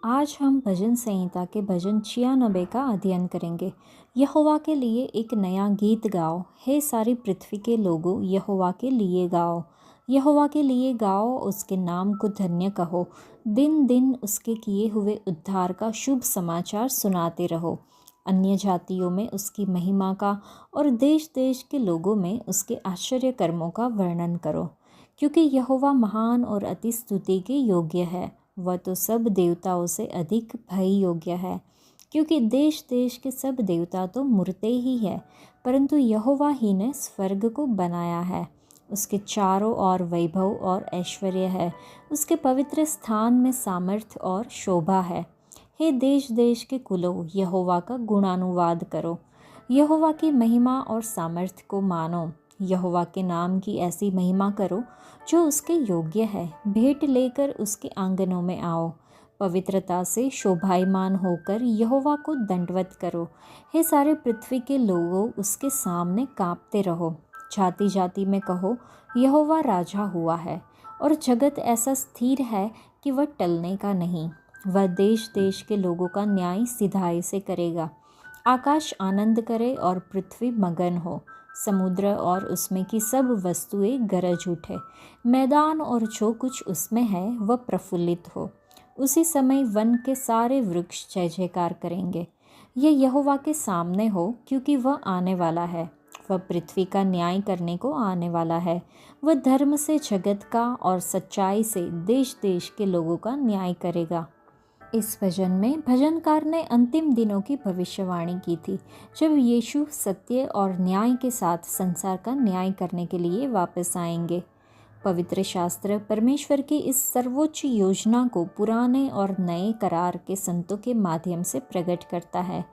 आज हम भजन संहिता के भजन 96 का अध्ययन करेंगे। यहोवा के लिए एक नया गीत गाओ, हे सारी पृथ्वी के लोगों, यहोवा के लिए गाओ। यहोवा के लिए गाओ, उसके नाम को धन्य कहो। दिन दिन उसके किए हुए उद्धार का शुभ समाचार सुनाते रहो। अन्य जातियों में उसकी महिमा का और देश देश के लोगों में उसके आश्चर्य कर्मों का वर्णन करो। क्योंकि यहोवा महान और अति स्तुति के योग्य है, वह तो सब देवताओं से अधिक भय योग्य है। क्योंकि देश देश के सब देवता तो मूर्तें ही है, परंतु यहोवा ही ने स्वर्ग को बनाया है। उसके चारों ओर वैभव और ऐश्वर्य है, उसके पवित्र स्थान में सामर्थ्य और शोभा है। हे देश देश के कुलों, यहोवा का गुणानुवाद करो। यहोवा की महिमा और सामर्थ्य को मानो। यहोवा के नाम की ऐसी महिमा करो जो उसके योग्य है। भेंट लेकर उसके आंगनों में आओ। पवित्रता से शोभायमान होकर यहोवा को दंडवत करो। हे सारे पृथ्वी के लोगों, उसके सामने कांपते रहो। जाति जाति में कहो, यहोवा राजा हुआ है, और जगत ऐसा स्थिर है कि वह टलने का नहीं। वह देश देश के लोगों का न्याय सिधाई से करेगा। आकाश आनंद करे और पृथ्वी मगन हो। समुद्र और उसमें की सब वस्तुएं गरज उठे। मैदान और जो कुछ उसमें है वह प्रफुल्लित हो। उसी समय वन के सारे वृक्ष जय जयकार करेंगे। ये यहोवा के सामने हो, क्योंकि वह आने वाला है। वह पृथ्वी का न्याय करने को आने वाला है। वह धर्म से जगत का और सच्चाई से देश देश के लोगों का न्याय करेगा। इस भजन में भजनकार ने अंतिम दिनों की भविष्यवाणी की थी, जब यीशु सत्य और न्याय के साथ संसार का न्याय करने के लिए वापस आएंगे। पवित्र शास्त्र परमेश्वर की इस सर्वोच्च योजना को पुराने और नए करार के संतों के माध्यम से प्रकट करता है।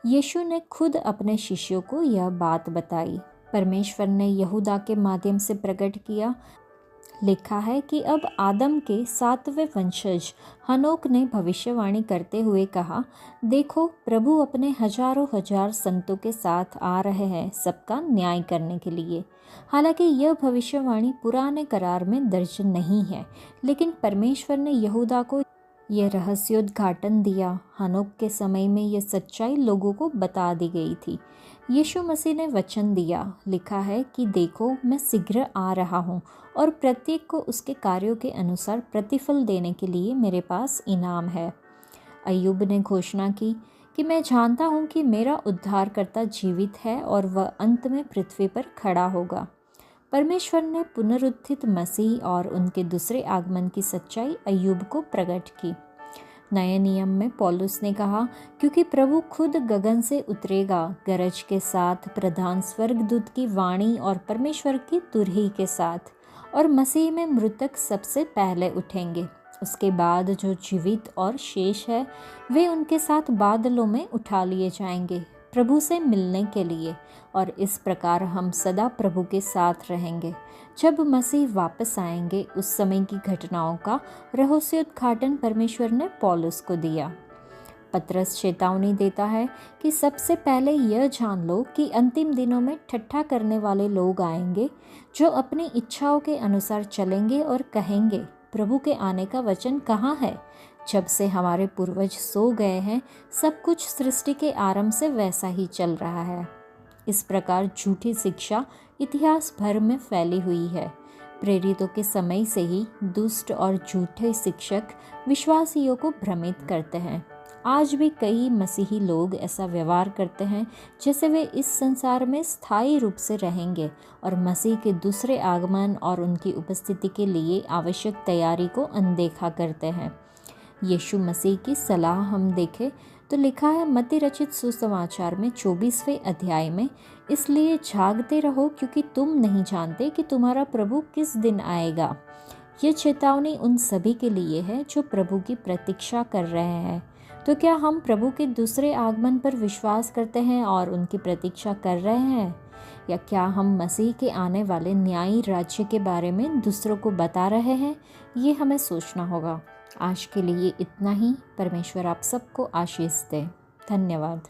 यीशु ने खुद अपने शिष्यों को यह बात बताई। परमेश्वर ने यहूदा के माध्यम से प्रकट किया। लिखा है कि अब आदम के 7वें वंशज हनोक ने भविष्यवाणी करते हुए कहा, देखो, प्रभु अपने हजारों हजार संतों के साथ आ रहे हैं सबका न्याय करने के लिए। हालांकि यह भविष्यवाणी पुराने करार में दर्ज नहीं है, लेकिन परमेश्वर ने यहूदा को यह रहस्योद्घाटन दिया। हनोक के समय में यह सच्चाई लोगों को बता दी गई थी। यीशु मसीह ने वचन दिया। लिखा है कि देखो, मैं शीघ्र आ रहा हूँ और प्रत्येक को उसके कार्यों के अनुसार प्रतिफल देने के लिए मेरे पास इनाम है। अय्यूब ने घोषणा की कि मैं जानता हूँ कि मेरा उद्धारकर्ता जीवित है और वह अंत में पृथ्वी पर खड़ा होगा। परमेश्वर ने पुनरुत्थित मसीह और उनके दूसरे आगमन की सच्चाई अय्यूब को प्रकट की। नए नियम में पौलुस ने कहा, क्योंकि प्रभु खुद गगन से उतरेगा गरज के साथ, प्रधान स्वर्गदूत की वाणी और परमेश्वर की तुरही के साथ, और मसीह में मृतक सबसे पहले उठेंगे। उसके बाद जो जीवित और शेष है वे उनके साथ बादलों में उठा लिए जाएंगे प्रभु से मिलने के लिए, और इस प्रकार हम सदा प्रभु के साथ रहेंगे। जब मसीह वापस आएंगे उस समय की घटनाओं का रहस्योद्घाटन परमेश्वर ने पौलुस को दिया। पतरस चेतावनी देता है कि सबसे पहले यह जान लो कि अंतिम दिनों में ठट्ठा करने वाले लोग आएंगे, जो अपनी इच्छाओं के अनुसार चलेंगे और कहेंगे, प्रभु के आने का वचन कहाँ है? जब से हमारे पूर्वज सो गए हैं, सब कुछ सृष्टि के आरंभ से वैसा ही चल रहा है। इस प्रकार झूठी शिक्षा इतिहास भर में फैली हुई है। प्रेरितों के समय से ही दुष्ट और झूठे शिक्षक विश्वासियों को भ्रमित करते हैं। आज भी कई मसीही लोग ऐसा व्यवहार करते हैं जैसे वे इस संसार में स्थायी रूप से रहेंगे और मसीह के दूसरे आगमन और उनकी उपस्थिति के लिए आवश्यक तैयारी को अनदेखा करते हैं। यीशु मसीह की सलाह हम देखें तो लिखा है मत्ती रचित सुसमाचार में 24वें अध्याय में, इसलिए जागते रहो, क्योंकि तुम नहीं जानते कि तुम्हारा प्रभु किस दिन आएगा। यह चेतावनी उन सभी के लिए है जो प्रभु की प्रतीक्षा कर रहे हैं। तो क्या हम प्रभु के दूसरे आगमन पर विश्वास करते हैं और उनकी प्रतीक्षा कर रहे हैं, या क्या हम मसीह के आने वाले न्यायी राज्य के बारे में दूसरों को बता रहे हैं? ये हमें सोचना होगा। आज के लिए इतना ही। परमेश्वर आप सबको आशीष दे। धन्यवाद।